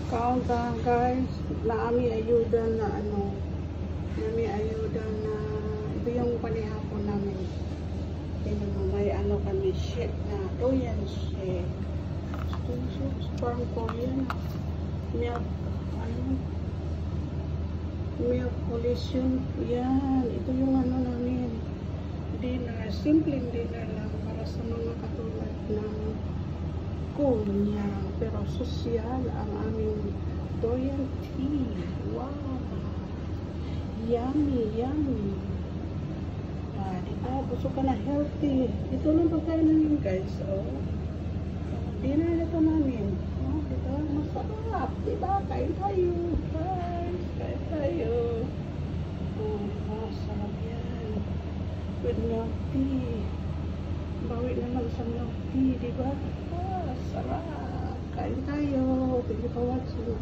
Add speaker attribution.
Speaker 1: Kaunta guys, naami ayuda na nami ayuda na ito yung panihapon namin. May kami shake na Korean shake. Parang Korean. Milk, milk pollution. Yan, ito yung namin. Dinner, simpleng dinner lang para sa mga katulad ng kunya. Pero sosyal ang aming Korean tea. Wow! Yummy, yummy. Diba? Busog ka na healthy. Ito lang pagkain namin guys. Dinner na ito namin. Diba? Masarap. Diba? Kain tayo. Guys, kain tayo. Diba? Sarap yan. With milk tea. Bawi naman sa milk tea. Diba? Sarap. Kain tayo. Thank you for watching.